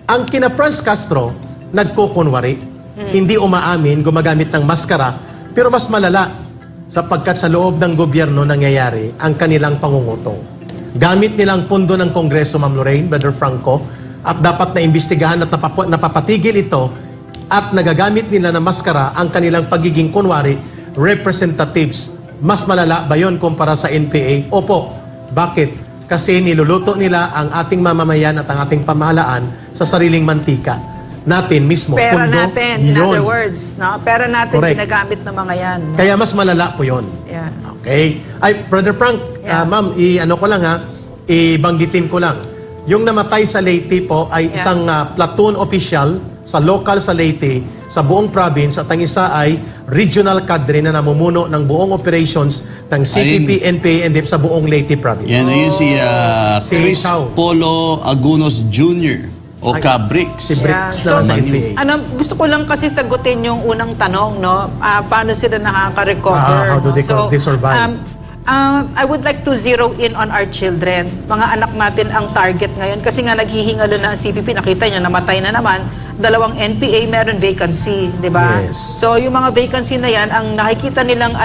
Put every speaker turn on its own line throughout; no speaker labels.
Ang kina Franz Castro, nagkukunwari. Hindi umaamin, gumagamit ng maskara, pero mas malala sapagkat sa loob ng gobyerno nangyayari ang kanilang pangungutong. Gamit nilang pondo ng Kongreso, Ma'am Lorraine, Brother Franco, at dapat na imbestigahan at napapatigil ito at nagagamit nila ng maskara ang kanilang pagiging kunwari representatives. Mas malala ba yun kumpara sa NPA? Opo. Bakit? Kasi niluluto nila ang ating mamamayan at ang ating pamahalaan sa sariling mantika. Natin mismo.
Pera
Pondo,
natin, in
yun.
other words. No? Pera natin
Correct.
ginagamit ng mga yan. No?
Kaya mas malala po yun.
Yeah.
Okay? Ay, Brother Frank,
Yeah.
ma'am, ano ko lang ha, ibanggitin ko lang. Yung namatay sa Leyte po ay isang platoon official sa local sa Leyte, sa buong province, at ang isa ay regional cadre na namumuno ng buong operations ng CPP, NPA, NDF sa buong Leyte province.
Yan, ayun si Chris
Ikaw.
Polo Agunos Jr. o
Ay,
Cabrix.
si Bricks
Yeah.
naman
So,
sa NPA.
gusto ko lang kasi sagutin yung unang tanong, no? Paano sila nakaka-recover?
How do they survive?
I would like to zero in on our children. Mga anak natin ang target ngayon kasi nga naghihingalo na ang CPP. Nakita nyo, namatay na naman. 2 NPA, meron vacancy, di ba?
Yes.
So, yung mga vacancy na yan, ang nakikita nilang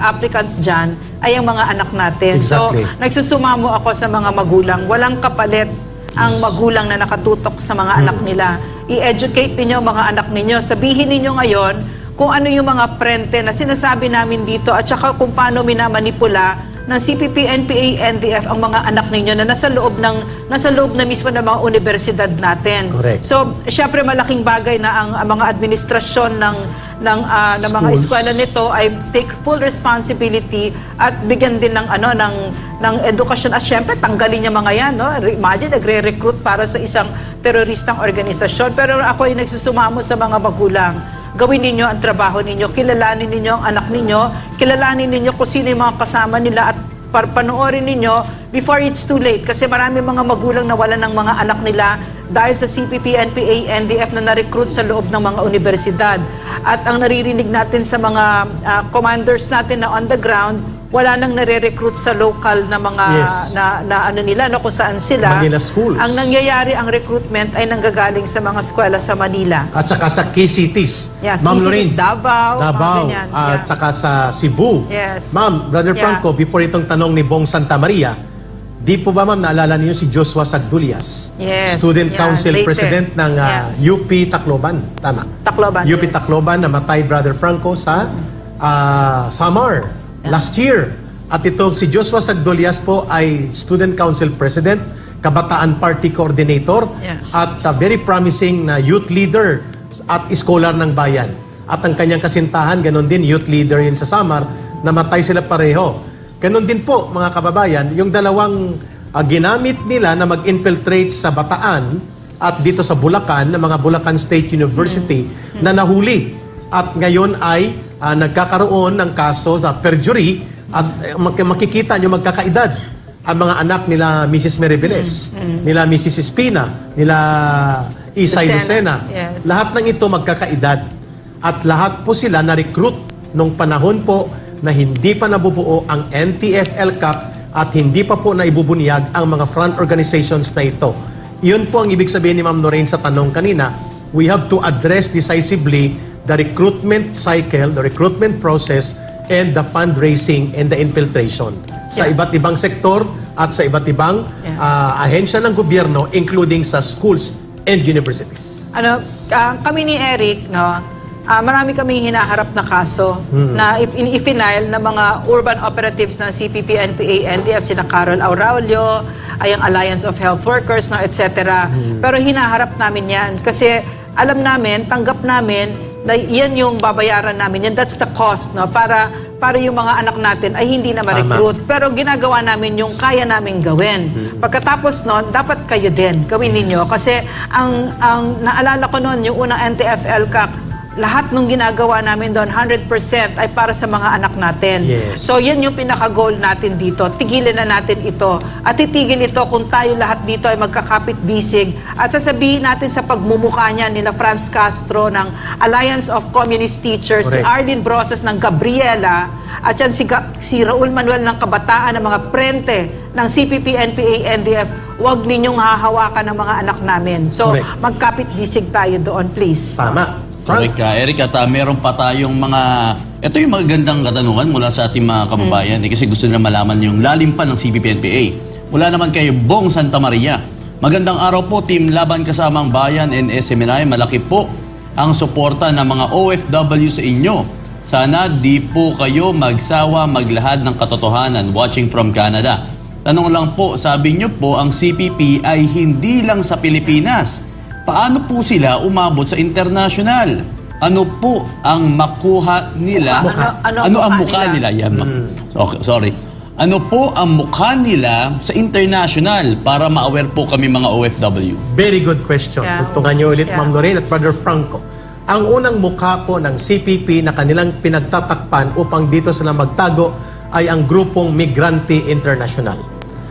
applicants dyan ay ang mga anak natin.
Exactly.
So, nagsusumamo ako sa mga magulang. Walang kapalit ang magulang na nakatutok sa mga anak nila. I-educate ninyo ang mga anak ninyo. Sabihin ninyo ngayon kung ano yung mga prente na sinasabi namin dito at saka kung paano minamanipula ng CPP, NPA, NDF ang mga anak ninyo na nasa loob na mismo ng mga universidad natin.
Correct.
So, syempre malaking bagay na ang mga administrasyon ng mga
Schools.
eskwela nito ay take full responsibility at bigyan din ng edukasyon at syempre tanggalin niya mga yan, no? Imagine nagre-recruit para sa isang teroristang organisasyon, pero ako ay nagsusumamo sa mga magulang. Gawin ninyo ang trabaho ninyo, kilalanin ninyo ang anak ninyo, kilalanin ninyo kung sino yung mga kasama nila at panoorin ninyo before it's too late. Kasi marami mga magulang na wala ng mga anak nila dahil sa CPP, NPA, NDF na na-recruit sa loob ng mga universidad. At ang naririnig natin sa mga commanders natin na on the ground, wala nang nare-recruit sa local na mga
Yes.
na ano nila, no, kung saan sila.
Manila schools.
Ang nangyayari, ang recruitment ay nanggagaling sa mga eskwela sa Manila.
At saka sa KCTs.
Yeah,
Ma'am
KCTs,
Lorraine.
Davao, mga ganyan.
At
Yeah.
saka sa Cebu.
Yes.
Ma'am, Brother
Yeah.
Franco, before itong tanong ni Bong Santa Maria, di po ba ma'am naalala niyo si Joshua Sagdulias?
Yes.
Student
Yeah,
Council
later.
President ng UP Tacloban. Tama.
Tacloban,
UP
yes.
Tacloban, namatay Brother Franco sa Samar last year. At ito, si Joshua Sagdulias po ay Student Council President, Kabataan Party Coordinator,
Yeah.
at very promising na youth leader at scholar ng bayan. At ang kanyang kasintahan, ganon din, youth leader yun sa Samar, namatay sila pareho. Ganon din po, mga kababayan, yung dalawang ginamit nila na mag-infiltrate sa Bataan at dito sa Bulacan, na mga Bulacan State University, na nahuli. At ngayon ay nagkakaroon ng kaso sa perjury at makikita nyo magkakaedad ang mga anak nila Mrs. Meribeles, nila Mrs. Espina, nila Isay Lucena.
Yes.
Lahat ng ito magkakaedad. At lahat po sila na-recruit nung panahon po na hindi pa nabubuo ang NTF-ELCAC at hindi pa po naibubunyag ang mga front organizations na ito. Yun po ang ibig sabihin ni Ma'am Lorraine sa tanong kanina. We have to address decisively the recruitment cycle, the recruitment process, and the fundraising and the infiltration sa
Yeah.
iba't ibang sektor at sa iba't ibang ahensya ng gobyerno, including sa schools and universities.
Kami ni Eric, no, marami kami hinaharap na kaso na i-final ng mga urban operatives ng CPP, NPA, NDF, sina Carol Aurelio, ay ang Alliance of Health Workers, no, etc. Pero hinaharap namin yan kasi alam namin, tanggap namin na yan yung babayaran namin. Yan, that's the cost, no, para yung mga anak natin ay hindi na ma-recruit. Pero ginagawa namin yung kaya namin gawin. Pagkatapos nun, dapat kayo din gawin ninyo. Kasi ang naalala ko noon, yung unang NTF-ELCAC, lahat nung ginagawa namin doon, 100% ay para sa mga anak natin.
Yes.
So, yan yung pinaka-goal natin dito. Tigilan na natin ito. At titigil ito kung tayo lahat dito ay magkakapit-bisig. At sasabihin natin sa pagmumukha niya nila Franz Castro ng Alliance of Communist Teachers, si
Correct.
Arlene Brosas ng Gabriela, at yan si Raul Manuel ng Kabataan ng mga prente ng CPP, NPA, NDF, huwag ninyong hahawakan ng mga anak namin. So,
Correct.
magkapit-bisig tayo doon, please.
Tama.
Correct ka, Eric. At meron pa tayong mga... Ito yung magagandang katanungan mula sa ating mga kababayan. Kasi gusto nila malaman yung lalim pa ng CPP-NPA. Mula naman kay Bong Santa Maria. Magandang araw po, Team Laban Kasamang Bayan and SMNI. Malaki po ang suporta ng mga OFW sa inyo. Sana di po kayo magsawa maglahad ng katotohanan. Watching from Canada. Tanong lang po, sabi nyo po ang CPP ay hindi lang sa Pilipinas. Paano po sila umabot sa international? Ano po ang makuha nila? Ano ang mukha nila? Yan. Okay, sorry. Ano po ang mukha nila sa international para ma-aware po kami mga OFW?
Very good question.
Yeah.
Tugtungan niyo ulit,
Yeah.
Ma'am Lorraine at Brother Franco. Ang unang mukha po ng CPP na kanilang pinagtatakpan upang dito sila magtago ay ang grupong Migrante International.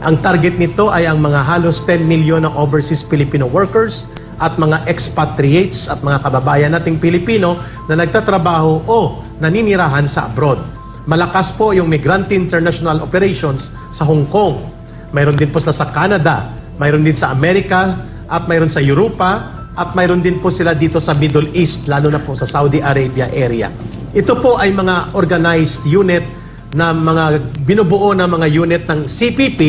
Ang target nito ay ang mga halos 10 milyon na overseas Filipino workers at mga expatriates at mga kababayan nating Pilipino na nagtatrabaho o naninirahan sa abroad. Malakas po yung Migrante International Operations sa Hong Kong. Mayroon din po sila sa Canada, mayroon din sa Amerika, at mayroon sa Europa, at mayroon din po sila dito sa Middle East, lalo na po sa Saudi Arabia area. Ito po ay mga organized unit na mga binubuo na mga unit ng CPP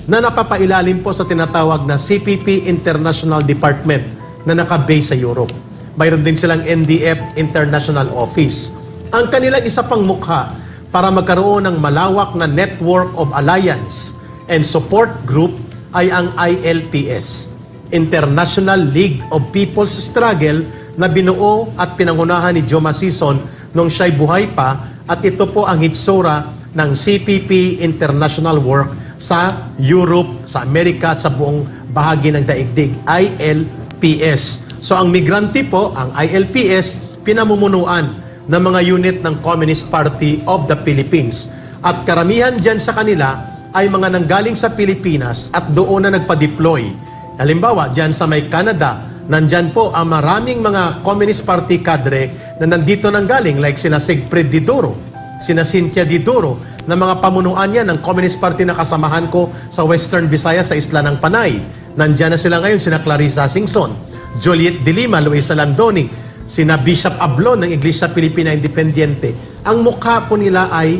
na napapailalim po sa tinatawag na CPP International Department na naka-base sa Europe. Mayroon din silang NDF International Office. Ang kanilang isa pang mukha para magkaroon ng malawak na network of alliance and support group ay ang ILPS, International League of People's Struggle, na binuo at pinangunahan ni Joma Sison nung siya'y buhay pa, at ito po ang hitsura ng CPP International Work sa Europe, sa Amerika at sa buong bahagi ng daigdig, ILPS. So ang migrante po, ang ILPS, pinamumunuan ng mga unit ng Communist Party of the Philippines. At karamihan dyan sa kanila ay mga nanggaling sa Pilipinas at doon na nagpa-deploy. Halimbawa, dyan sa may Canada, nandyan po ang maraming mga Communist Party cadre na nandito nanggaling, like sina Siegfried Didoro, sina Cynthia Didoro, na mga pamunuan yan ng Communist Party na kasamahan ko sa Western Visayas sa Isla ng Panay. Nandyan na sila ngayon, sina Clarissa Singson, Juliet de Lima, Luisa Landoni, sina Bishop Ablon ng Iglesia Pilipina Independiente. Ang mukha po nila ay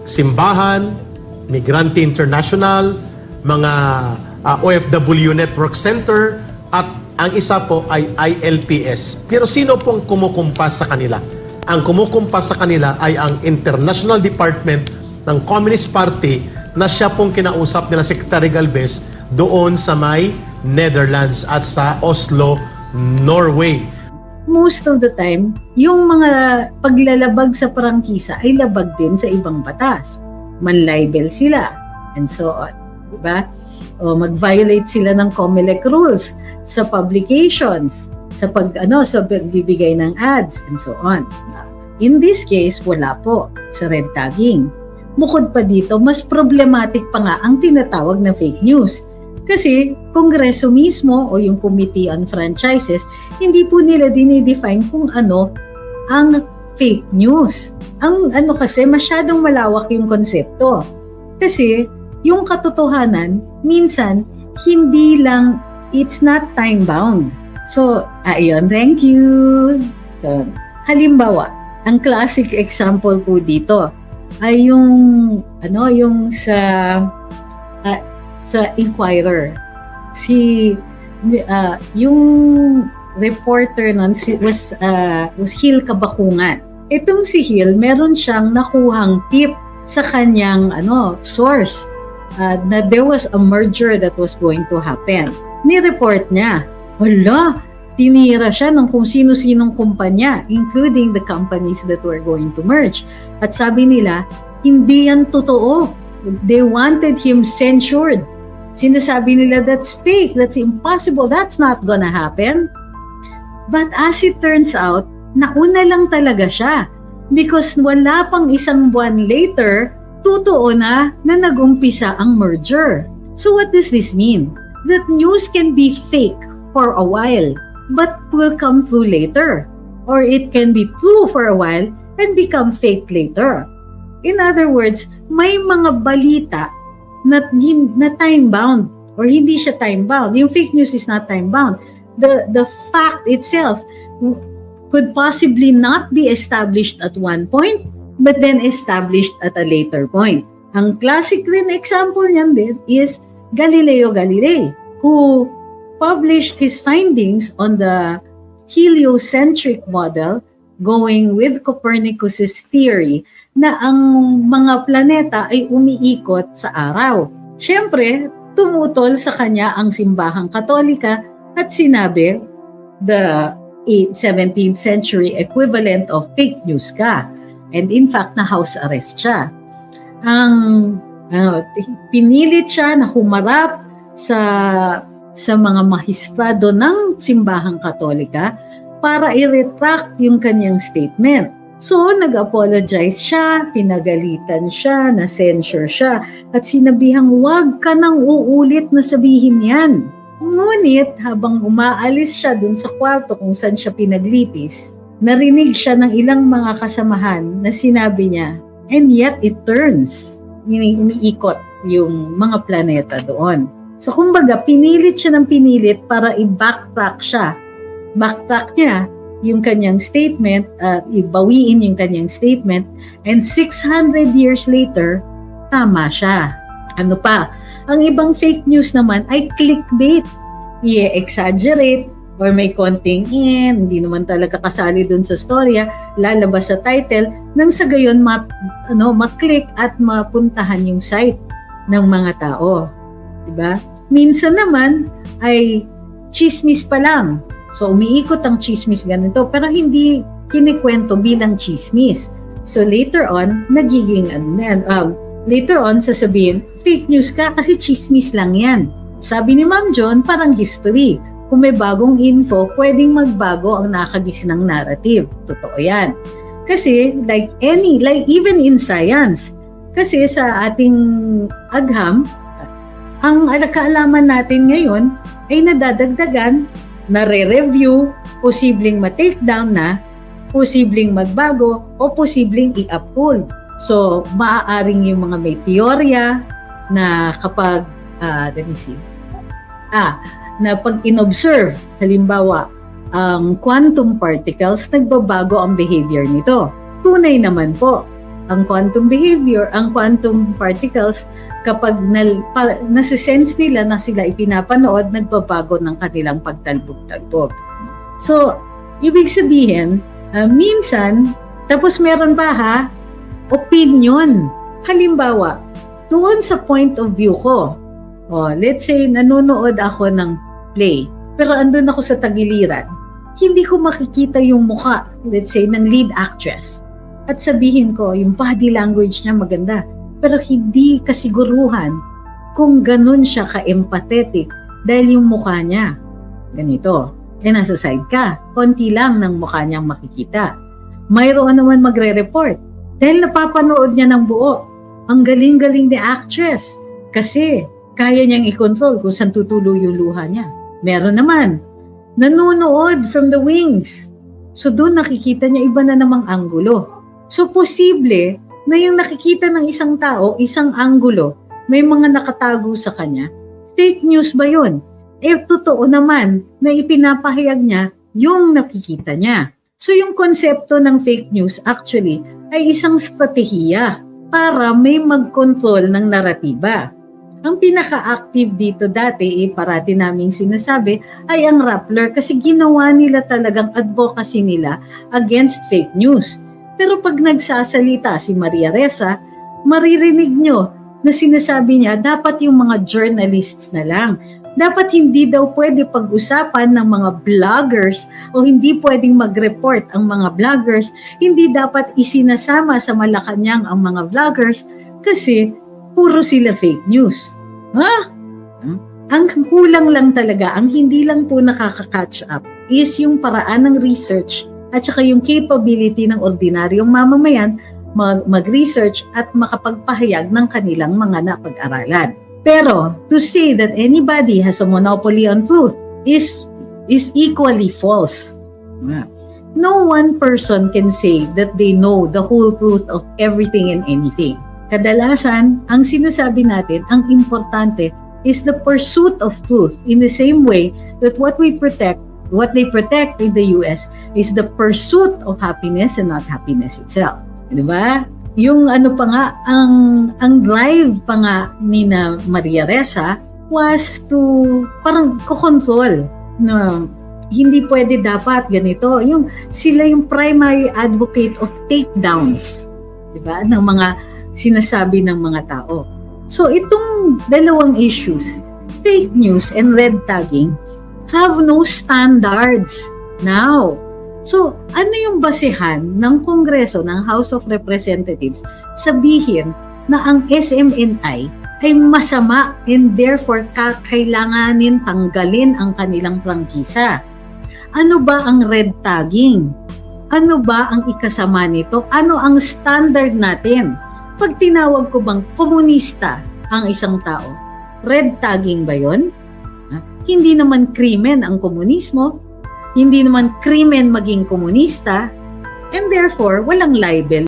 simbahan, Migrante International, mga OFW Network Center, at ang isa po ay ILPS. Pero sino pong kumukumpas sa kanila? Ang kumukumpas sa kanila ay ang International Department ng Communist Party na siya pong kinausap nila Secretary Galvez doon sa may Netherlands at sa Oslo, Norway.
Most of the time, yung mga paglalabag sa prangkisa ay labag din sa ibang batas. Man-libel sila, and so on. Diba? O mag-violate sila ng COMELEC rules sa publications, sa pagbibigay ng ads, and so on. In this case, wala po sa red tagging. Bukod pa dito, mas problematic pa nga ang tinatawag na fake news. Kasi Kongreso mismo o yung Committee on Franchises, hindi po nila dinidefine kung ano ang fake news. Ang kasi masyadong malawak yung konsepto. Kasi yung katotohanan, minsan, hindi lang, it's not time-bound. So, ayun, thank you. So, halimbawa, ang classic example po dito ay yung sa Inquirer. Yung reporter nun was Hill Kabakungan. Itong si Hill, meron siyang nakuhang tip sa kanyang source na there was a merger that was going to happen. Ni-report niya, wala, tinira siya ng kung sino-sinong kumpanya, including the companies that were going to merge. At sabi nila, hindi yan totoo. They wanted him censured. Sinasabi nila, that's fake, that's impossible, that's not gonna happen. But as it turns out, nauna lang talaga siya. Because wala pang isang buwan later, totoo na nag-umpisa ang merger. So what does this mean? That news can be fake for a while, but will come true later. Or it can be true for a while and become fake later. In other words, may mga balita na time-bound or hindi siya time-bound. Yung fake news is not time-bound. The fact itself could possibly not be established at one point, but then established at a later point. Ang classic rin example niyan din is Galileo Galilei, who published his findings on the heliocentric model going with Copernicus's theory na ang mga planeta ay umiikot sa araw. Siyempre, tumutol sa kanya ang simbahang Katolika at sinabi, the 17th century equivalent of fake news ka. And in fact, na house arrest siya. Pinilit siya na humarap sa mga mahistrado ng simbahang Katolika para i-retract yung kanyang statement. So, nag-apologize siya, pinagalitan siya, na-censure siya, at sinabihang huwag ka nang uulit na sabihin yan. Ngunit, habang umaalis siya dun sa kwarto kung saan siya pinaglitis, narinig siya ng ilang mga kasamahan na sinabi niya, and yet it turns. Umiikot yung mga planeta doon. So, kumbaga, pinilit siya ng pinilit para i-backtrack siya. Backtrack niya yung kanyang statement at ibawiin yung kanyang statement, and 600 years later, tama siya. Ano pa? Ang ibang fake news naman ay clickbait. I-exaggerate or may konting hindi naman talaga kasali dun sa storya, lalabas sa title, nang sa gayon ma-click at mapuntahan yung site ng mga tao. Diba? Minsan naman ay chismis pa lang. So, umiikot ang chismis ganito, pero hindi kinikwento bilang chismis. So, later on, later on, sasabihin, fake news ka kasi chismis lang yan. Sabi ni Ma'am John, parang history. Kung may bagong info, pwedeng magbago ang nakagisnang narrative. Totoo yan. Kasi, like even in science, kasi sa ating agham, ang kaalaman natin ngayon ay nadadagdagan, nare-review, posibleng ma-take down na, posibleng magbago, o posibleng i-uphold. So, maaaring yung mga may teorya na kapag, na pag in-observe, halimbawa, ang quantum particles, nagbabago ang behavior nito. Tunay naman po, ang quantum behavior, ang quantum particles, kapag nasisense nila na sila ipinapanood, nagbabago ng kanilang pagtalbog-talbog. So, ibig sabihin, minsan, tapos meron pa opinion. Halimbawa, doon sa point of view ko, let's say, nanonood ako ng play, pero andun ako sa tagiliran, hindi ko makikita yung mukha, let's say, ng lead actress. At sabihin ko, yung body language niya maganda, pero hindi kasiguruhan kung ganun siya ka-empathetic dahil yung mukha niya ganito. Nasa side ka, konti lang ng mukha niyang makikita. Mayroon naman magre-report dahil napapanood niya ng buo. Ang galing-galing ni actress kasi kaya niyang i-control kung saan tutulo yung luha niya. Meron naman, nanonood from the wings. So doon nakikita niya iba na namang anggulo. So posible na yung nakikita ng isang tao, isang anggulo, may mga nakatago sa kanya. Fake news ba yun? Totoo naman na ipinapahayag niya yung nakikita niya. So yung konsepto ng fake news actually ay isang strategiya para may mag-control ng naratiba. Ang pinaka-active dito dati, parati naming sinasabi, ay ang Rappler kasi ginawa nila talagang advocacy nila against fake news. Pero pag nagsasalita si Maria Ressa, maririnig nyo na sinasabi niya dapat yung mga journalists na lang. Dapat hindi daw pwede pag-usapan ng mga vloggers o hindi pwedeng mag-report ang mga vloggers. Hindi dapat isinasama sa Malacanang ang mga vloggers kasi puro sila fake news. Ang kulang lang talaga, ang hindi lang po nakaka-catch up is yung paraan ng research at saka yung capability ng ordinaryong mamamayan mag-research at makapagpahayag ng kanilang mga napag-aralan. Pero to say that anybody has a monopoly on truth is equally false. No one person can say that they know the whole truth of everything and anything. Kadalasan, ang sinasabi natin, ang importante, is the pursuit of truth, in the same way that what they protect in the US is the pursuit of happiness and not happiness itself. Di ba? Yung ano pa nga, ang drive pa nga ni na Maria Ressa was to parang control na hindi pwede dapat ganito. Sila yung primary advocate of takedowns, di ba? Ng mga sinasabi ng mga tao. So itong dalawang issues, fake news and red tagging, have no standards now. So, ano yung basehan ng Kongreso, ng House of Representatives, sabihin na ang SMNI ay masama and therefore kailanganin tanggalin ang kanilang prangkisa? Ano ba ang red tagging? Ano ba ang ikasama nito? Ano ang standard natin? Pag tinawag ko bang komunista ang isang tao, red tagging ba yun? Hindi naman krimen ang komunismo. Hindi naman krimen maging komunista, and therefore, walang libel